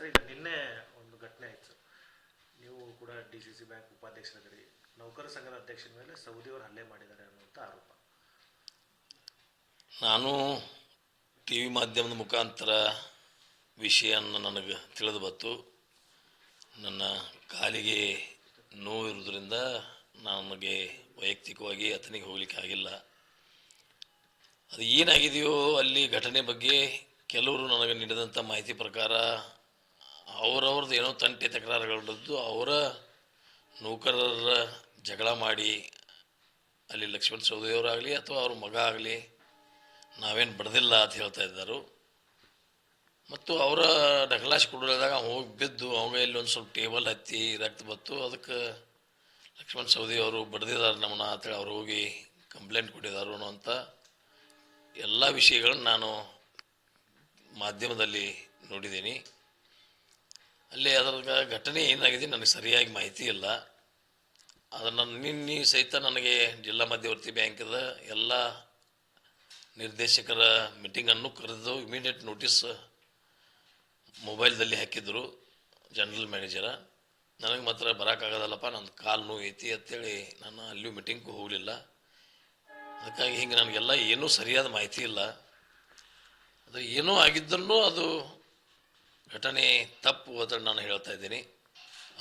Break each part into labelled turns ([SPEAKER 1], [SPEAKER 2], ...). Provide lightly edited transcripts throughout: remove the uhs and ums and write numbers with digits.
[SPEAKER 1] Sir, ಈಗ ನಿನ್ನೆ ಒಂದು ಘಟನೆ ಆಯಿತು. ನೀವು ಕೂಡ DCC ಬ್ಯಾಂಕ್ ಉಪಾಧ್ಯಕ್ಷರಾಗಿರಿ. ನೌಕರ ಸಂಘದ ಅಧ್ಯಕ್ಷರ ಮೇಲೆ ಸೌದಿಯವರು ಹಲ್ಲೆ ಮಾಡಿದ್ದಾರೆ ಅನ್ನುವಂಥ ಆರೋಪ.
[SPEAKER 2] ನಾನು ಟಿ ವಿ ಮಾಧ್ಯಮದ ಮುಖಾಂತರ ವಿಷಯವನ್ನು ನನಗೆ ತಿಳಿದು ಬಂತು. ನನ್ನ ಕಾಲಿಗೆ ನೋವು ಇರೋದ್ರಿಂದ ನನಗೆ ವೈಯಕ್ತಿಕವಾಗಿ ಅತನಿಗೆ ಹೋಗ್ಲಿಕ್ಕೆ ಆಗಿಲ್ಲ. ಅದು ಏನಾಗಿದೆಯೋ ಅಲ್ಲಿ ಘಟನೆ ಬಗ್ಗೆ ಕೆಲವರು ನನಗೆ ನೀಡಿದಂಥ ಮಾಹಿತಿ ಪ್ರಕಾರ ಅವರವ್ರದ್ದು ಏನೋ ತಂಟೆ ತಕರಾರುಗಳಿದ್ದು ಅವರ ನೌಕರರ ಜಗಳ ಮಾಡಿ ಅಲ್ಲಿ ಲಕ್ಷ್ಮಣ ಸವದಿಯವರಾಗಲಿ ಅಥವಾ ಅವ್ರ ಮಗ ಆಗಲಿ ನಾವೇನು ಬಡ್ದಿಲ್ಲ ಅಂತ ಹೇಳ್ತಾ ಇದ್ದರು. ಮತ್ತು ಅವರ ಡಕಲಾಶ್ ಕೊಡೋದಾಗ ಹೋಗಿ ಬಿದ್ದು ಅವಾಗ ಇಲ್ಲಿ ಒಂದು ಸ್ವಲ್ಪ ಟೇಬಲ್ ಹತ್ತಿ ರಕ್ತ ಬತ್ತು. ಅದಕ್ಕೆ ಲಕ್ಷ್ಮಣ ಸವದಿಯವರು ಬಡ್ದಿದ್ದಾರೆ ನಮ್ಮನ್ನ ಅಂತೇಳಿ ಅವ್ರು ಹೋಗಿ ಕಂಪ್ಲೇಂಟ್ ಕೊಟ್ಟಿದ್ದಾರೆ ಅನ್ನೋಂಥ ಎಲ್ಲ ವಿಷಯಗಳನ್ನು ನಾನು ಮಾಧ್ಯಮದಲ್ಲಿ ನೋಡಿದ್ದೀನಿ. ಅಲ್ಲಿ ಅದರ ಘಟನೆ ಏನಾಗಿದೆ ನನಗೆ ಸರಿಯಾಗಿ ಮಾಹಿತಿ ಇಲ್ಲ. ಅದನ್ನು ನಿನ್ನೆ ಸಹಿತ ನನಗೆ ಜಿಲ್ಲಾ ಮಧ್ಯವರ್ತಿ ಬ್ಯಾಂಕದ ಎಲ್ಲ ನಿರ್ದೇಶಕರ ಮೀಟಿಂಗನ್ನು ಕರೆದು ಇಮಿಡಿಯೇಟ್ ನೋಟಿಸ್ ಮೊಬೈಲ್ದಲ್ಲಿ ಹಾಕಿದ್ರು ಜನರಲ್ ಮ್ಯಾನೇಜರ. ನನಗೆ ಮಾತ್ರ ಬರೋಕ್ಕಾಗೋದಲ್ಲಪ್ಪ, ನನ್ನ ಕಾಲು ನೋವು ಐತಿ ಅಂತೇಳಿ ನಾನು ಅಲ್ಲಿಯೂ ಮೀಟಿಂಗ್ಗೂ ಹೋಗಲಿಲ್ಲ. ಅದಕ್ಕಾಗಿ ಹಿಂಗೆ ನನಗೆಲ್ಲ ಏನೂ ಸರಿಯಾದ ಮಾಹಿತಿ ಇಲ್ಲ. ಅದು ಏನೋ ಆಗಿದ್ದರೂ ಅದು ಘಟನೆ ತಪ್ಪು ಅಂತ ನಾನು ಹೇಳ್ತಾ ಇದ್ದೀನಿ.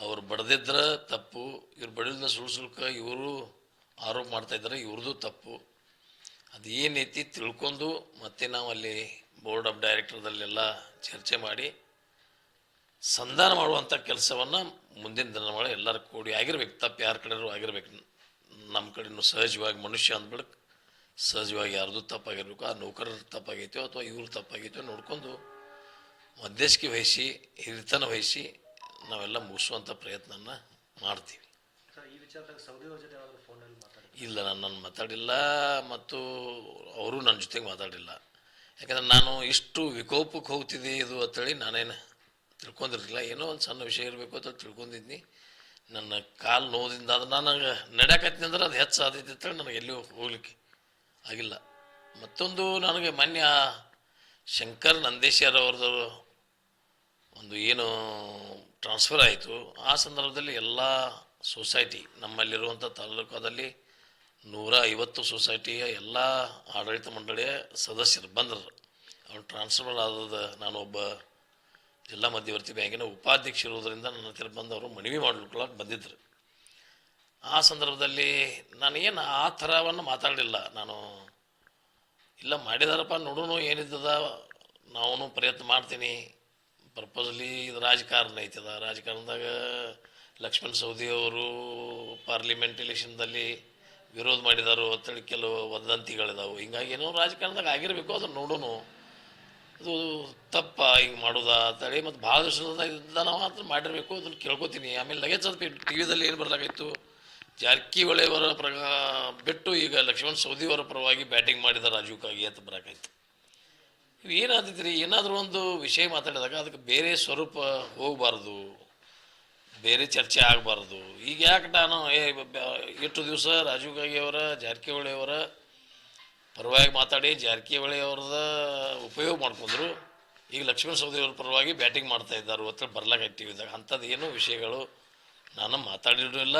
[SPEAKER 2] ಅವ್ರು ಬಡ್ದಿದ್ರೆ ತಪ್ಪು, ಇವ್ರು ಬಡಿದ ಸುಳ್ಕ ಇವರು ಆರೋಪ ಮಾಡ್ತಾಯಿದ್ದಾರೆ, ಇವ್ರದ್ದು ತಪ್ಪು. ಅದು ಏನೈತಿ ತಿಳ್ಕೊಂಡು ಮತ್ತೆ ನಾವು ಅಲ್ಲಿ ಬೋರ್ಡ್ ಆಫ್ ಡೈರೆಕ್ಟರ್ದಲ್ಲೆಲ್ಲ ಚರ್ಚೆ ಮಾಡಿ ಸಂಧಾನ ಮಾಡುವಂಥ ಕೆಲಸವನ್ನು ಮುಂದಿನ ದಿನಗಳ ಎಲ್ಲರ ಕೂಡಿ ಆಗಿರ್ಬೇಕು. ತಪ್ಪು ಯಾರ ಕಡೆಯೂ ಆಗಿರ್ಬೇಕು. ನಮ್ಮ ಕಡೆಯೂ ಸಹಜವಾಗಿ ಮನುಷ್ಯ ಅಂದ್ಬಿಡಕ್ಕೆ ಸಹಜವಾಗಿ ಯಾರ್ದು ತಪ್ಪಾಗಿರ್ಬೇಕು. ಆ ನೌಕರರ ತಪ್ಪಾಗೈತೋ ಅಥವಾ ಇವ್ರ ತಪ್ಪಾಗೈತೋ ನೋಡ್ಕೊಂಡು ಮಧ್ಯಸ್ಥಿಕೆ ವಹಿಸಿ ಹಿರಿತನ ವಹಿಸಿ ನಾವೆಲ್ಲ ಮುಗಿಸುವಂಥ ಪ್ರಯತ್ನನ ಮಾಡ್ತೀವಿ. ಇಲ್ಲ, ನಾನು ಮಾತಾಡಿಲ್ಲ ಮತ್ತು ಅವರು ನನ್ನ ಜೊತೆಗೆ ಮಾತಾಡಿಲ್ಲ. ಯಾಕಂದ್ರೆ ನಾನು ಇಷ್ಟು ವಿಕೋಪಕ್ಕೆ ಹೋಗ್ತಿದ್ದೆ ಇದು ಅಂತೇಳಿ ನಾನೇನು ತಿಳ್ಕೊಂಡಿರಲಿಲ್ಲ. ಏನೋ ಒಂದು ಸಣ್ಣ ವಿಷಯ ಇರಬೇಕು ಅಂತ ತಿಳ್ಕೊಂಡಿದ್ನಿ. ನನ್ನ ಕಾಲು ನೋದಿಂದ ಅದು ನನಗೆ ನಡೆಯಕತ್ತೀನಿ ಅಂದ್ರೆ ಅದು ಹೆಚ್ಚು ಆದೈತಿ ಅಂತೇಳಿ ನನಗೆ ಎಲ್ಲಿಯೂ ಹೋಗ್ಲಿಕ್ಕೆ ಆಗಿಲ್ಲ. ಮತ್ತೊಂದು ನನಗೆ ಮಾನ್ಯ ಶಂಕರ್ ನಂದೇಶ್ವರ್ ಅವ್ರದ್ದು ಒಂದು ಏನು ಟ್ರಾನ್ಸ್ಫರ್ ಆಯಿತು, ಆ ಸಂದರ್ಭದಲ್ಲಿ ಎಲ್ಲ ಸೊಸೈಟಿ ನಮ್ಮಲ್ಲಿರುವಂಥ ತಾಲೂಕದಲ್ಲಿ 150 ಸೊಸೈಟಿಯ ಎಲ್ಲ ಆಡಳಿತ ಮಂಡಳಿಯ ಸದಸ್ಯರು ಬಂದರು. ಅವ್ರು ಟ್ರಾನ್ಸ್ಫರ್ ಆದದ ನಾನೊಬ್ಬ ಜಿಲ್ಲಾ ಮಧ್ಯವರ್ತಿ ಬ್ಯಾಂಕಿನ ಉಪಾಧ್ಯಕ್ಷ ಇರೋದರಿಂದ ನನ್ನ ಹತ್ತಿರ ಬಂದವರು ಮನವಿ ಮಾಡ್ಲಿಕ್ಕೆ ಬಂದಿದ್ದರು. ಆ ಸಂದರ್ಭದಲ್ಲಿ ನಾನು ಏನು ಆ ಥರವನ್ನು ಮಾತಾಡಲಿಲ್ಲ. ನಾನು ಇಲ್ಲ ಮಾಡಿದಾರಪ್ಪ ನೋಡೋಣ ಏನಿದ್ದದ, ನಾವು ಪ್ರಯತ್ನ ಮಾಡ್ತೀನಿ. ಪರ್ಪಸ್ಲಿ ಇದು ರಾಜಕಾರಣ ಐತದ. ರಾಜಕಾರಣದಾಗ ಲಕ್ಷ್ಮಣ ಸವದಿಯವರು ಪಾರ್ಲಿಮೆಂಟ್ ಎಲೆಕ್ಷನ್ದಲ್ಲಿ ವಿರೋಧ ಮಾಡಿದಾರು ಅಂತೇಳಿ ಕೆಲವು ವದಂತಿಗಳಿದಾವೆ. ಹಿಂಗಾಗಿ ಏನೋ ರಾಜಕಾರಣದಾಗ ಆಗಿರಬೇಕು, ಅದನ್ನು ನೋಡೋಣ. ಅದು ತಪ್ಪ ಹಿಂಗೆ ಮಾಡೋದಾ ಅಂತೇಳಿ ಮತ್ತು ಭಾಳ ದಿವಸದಿಂದ ನಾವು ಮಾತ್ರ ಮಾಡಿರಬೇಕು, ಅದನ್ನು ಕೇಳ್ಕೊತೀನಿ. ಆಮೇಲೆ ಲಗೇಜ್ ಅದು ಟಿ ವಿದಲ್ಲಿ ಏನು ಬರಲಾಗಿತ್ತು, ಜಾರಕಿಹೊಳಿಯವರ ಬಿಟ್ಟು ಈಗ ಲಕ್ಷ್ಮಣ ಸವದಿಯವರ ಪರವಾಗಿ ಬ್ಯಾಟಿಂಗ್ ಮಾಡಿದ ರಾಜೀವ್ಗಾಗಿ ಅಂತ ಬರೋಕಾಯ್ತು. ಇವು ಏನಾಗ್ತೈತಿ ರೀ, ಏನಾದರೂ ಒಂದು ವಿಷಯ ಮಾತಾಡಿದಾಗ ಅದಕ್ಕೆ ಬೇರೆ ಸ್ವರೂಪ ಹೋಗಬಾರ್ದು, ಬೇರೆ ಚರ್ಚೆ ಆಗಬಾರ್ದು. ಈಗ ಯಾಕೆ ನಾನು ಎಷ್ಟು ದಿವಸ ರಾಜೀವ್ ಗಾಂಧಿಯವರ ಜಾರಕಿಹೊಳಿಯವರ ಪರವಾಗಿ ಮಾತಾಡಿ ಜಾರಕಿಹೊಳಿಯವ್ರದ ಉಪಯೋಗ ಮಾಡ್ಕೊಂಡ್ರು, ಈಗ ಲಕ್ಷ್ಮಣ ಸವದಿಯವ್ರ ಪರವಾಗಿ ಬ್ಯಾಟಿಂಗ್ ಮಾಡ್ತಾ ಇದ್ದಾರೆ ಅಂತ ಬರ್ಲಾಗೈತಿ ಟಿ ವಿದಾಗ. ಅಂಥದ್ದು ಏನೋ ವಿಷಯಗಳು ನಾನು ಮಾತಾಡಿರಲಿಲ್ಲ.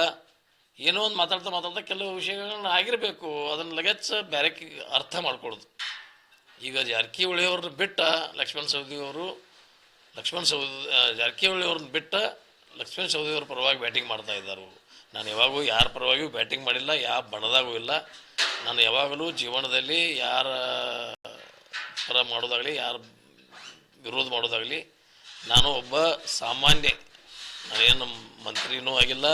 [SPEAKER 2] ಏನೋ ಒಂದು ಮಾತಾಡ್ತಾ ಕೆಲವು ವಿಷಯಗಳನ್ನ ಆಗಿರಬೇಕು, ಅದನ್ನು ಲಗೇಜ್ ಬೇರೆ ಅರ್ಥ ಮಾಡ್ಕೊಳ್ಳೋದು. ಈಗ ಜಾರಕಿಹೊಳಿಯವ್ರನ್ನ ಬಿಟ್ಟ ಲಕ್ಷ್ಮಣ ಸವದಿಯವರು ಜಾರಕಿಹೊಳಿಯವ್ರನ್ನ ಬಿಟ್ಟ ಲಕ್ಷ್ಮಣ ಸವದಿಯವ್ರ ಪರವಾಗಿ ಬ್ಯಾಟಿಂಗ್ ಮಾಡ್ತಾ ಇದ್ದಾರೆ. ನಾನು ಯಾವಾಗೂ ಯಾರ ಪರವಾಗಿಯೂ ಬ್ಯಾಟಿಂಗ್ ಮಾಡಿಲ್ಲ, ಯಾವ ಬಣದಾಗೂ ಇಲ್ಲ. ನಾನು ಯಾವಾಗಲೂ ಜೀವನದಲ್ಲಿ ಯಾರ ಪರ ಮಾಡೋದಾಗಲಿ ಯಾರ ವಿರೋಧ ಮಾಡೋದಾಗಲಿ, ನಾನು ಒಬ್ಬ ಸಾಮಾನ್ಯ, ನಾನೇನು ಮಂತ್ರಿನೂ ಆಗಿಲ್ಲ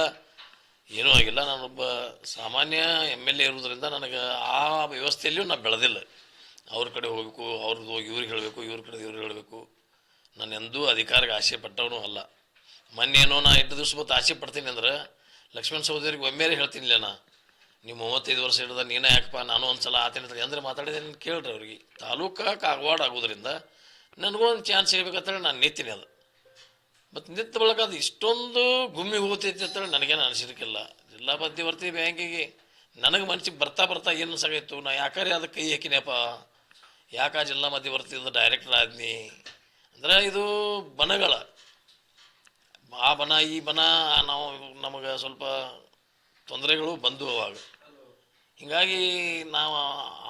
[SPEAKER 2] ಏನೂ ಆಗಿಲ್ಲ. ನಾನೊಬ್ಬ ಸಾಮಾನ್ಯ MLA ಇರೋದ್ರಿಂದ ನನಗೆ ಆ ವ್ಯವಸ್ಥೆಯಲ್ಲಿಯೂ ನಾನು ಬೆಳೆದಿಲ್ಲ. ಅವ್ರ ಕಡೆ ಹೋಗಬೇಕು, ಅವ್ರದ್ದು ಹೋಗಿ ಇವ್ರಿಗೆ ಹೇಳಬೇಕು, ಇವ್ರ ಕಡೆ ಇವ್ರಿಗೆ ಹೇಳಬೇಕು. ನಾನು ಎಂದೂ ಅಧಿಕಾರಕ್ಕೆ ಆಸೆ ಪಟ್ಟವನು ಅಲ್ಲ. ಮೊನ್ನೇನೋ ನಾ 8 ದಿವಸ ಮತ್ತು ಆಸೆ ಪಡ್ತೀನಿ ಅಂದ್ರೆ ಲಕ್ಷ್ಮಣ ಸವದಿಯವ್ರಿಗೆ ಒಮ್ಮೆರೆ ಹೇಳ್ತೀನಿಲ್ಲ, ನೀವು 35 ವರ್ಷ ಹಿಡಿದ ನೀನೇ ಯಾಕಪ್ಪ ನಾನು ಒಂದು ಸಲ ಆತೇನೆ ಅಂದರೆ ಮಾತಾಡಿದೆ ಕೇಳ್ರಿ ಅವ್ರಿಗೆ. ತಾಲೂಕು ಕಾಗವಾಡ ಆಗೋದ್ರಿಂದ ನನಗೂ ಒಂದು ಚಾನ್ಸ್ ಸಿಗಬೇಕಂತೇಳಿ ನಾನು ನಿಂತೀನಿ. ಅದು ಮತ್ತು ನಿಂತ ಬಳಕ ಅದು ಇಷ್ಟೊಂದು ಗುಮ್ಮಿ ಹೋಗ್ತೈತಿ ಅಂತೇಳಿ ನನಗೇನು ಅನಿಸಿರ್ಕಿಲ್ಲ. ಜಿಲ್ಲಾ ಮಧ್ಯವರ್ತಿ ಬ್ಯಾಂಕಿಗೆ ನನಗೆ ಮನ್ಸಿಗೆ ಬರ್ತಾ ಏನು ಅನ್ಸಾಗೈತು, ನಾ ಯಾಕಾರೆ ಅದಕ್ಕೆ ಕೈ ಹಾಕಿನಪ್ಪ, ಯಾಕೆ ಜಿಲ್ಲಾ ಮಧ್ಯವರ್ತಿದ ಡೈರೆಕ್ಟರ್ ಆದ್ನಿ ಅಂದ್ರೆ ಇದು ಬನಗಳ ಆ ಬನ ಈ ಬನ ನಾವು ನಮಗೆ ಸ್ವಲ್ಪ ತೊಂದರೆಗಳು ಬಂದು ಅವಾಗ. ಹೀಗಾಗಿ ನಾವು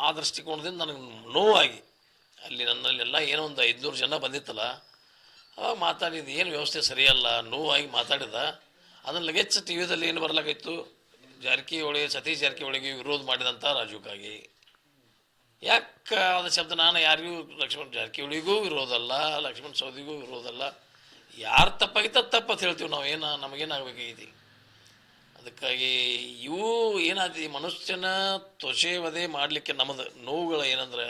[SPEAKER 2] ಆ ದೃಷ್ಟಿಕೋನದಿಂದ ನನಗೆ ನೋವಾಗಿ ಅಲ್ಲಿ ನನ್ನಲ್ಲೆಲ್ಲ ಏನೋ ಒಂದು 500 ಜನ ಬಂದಿತ್ತಲ್ಲ, ಅವಾಗ ಮಾತಾಡಿದ್ದು ಏನು ವ್ಯವಸ್ಥೆ ಸರಿಯಲ್ಲ ನೋವಾಗಿ ಮಾತಾಡಿದ. ಅದನ್ನು ಲಗೇಜ್ ಟಿ ವಿದಲ್ಲಿ ಏನು ಬರಲಾಗಿತ್ತು, ಜಾರಕಿಹೊಳಿ ಸತೀಶ್ ಜಾರಕಿಹೊಳಿಗೆ ವಿರೋಧ ಮಾಡಿದಂಥ ರಾಜು ಕಾಗೆ. ಯಾಕೆ ಅದು ಶಬ್ದ ನಾನು ಯಾರಿಗೂ ಲಕ್ಷ್ಮಣ್ ಜಾರಕಿಹೊಳಿಗೂ ವಿರೋಧ ಅಲ್ಲ, ಲಕ್ಷ್ಮಣ್ ಸವದಿಗೂ ವಿರೋಧ ಅಲ್ಲ. ಯಾರು ತಪ್ಪಾಗಿತ್ತ ತಪ್ಪತ್ತು ಹೇಳ್ತೀವಿ ನಾವು, ನಮಗೇನಾಗಬೇಕಾಗೈತಿ. ಅದಕ್ಕಾಗಿ ಇವು ಏನಾಗ್ತದೆ, ಮನುಷ್ಯನ ತ್ವಚೆ ವಧೆ ಮಾಡಲಿಕ್ಕೆ ನಮ್ಮದು ನೋವುಗಳು ಏನಂದ್ರೆ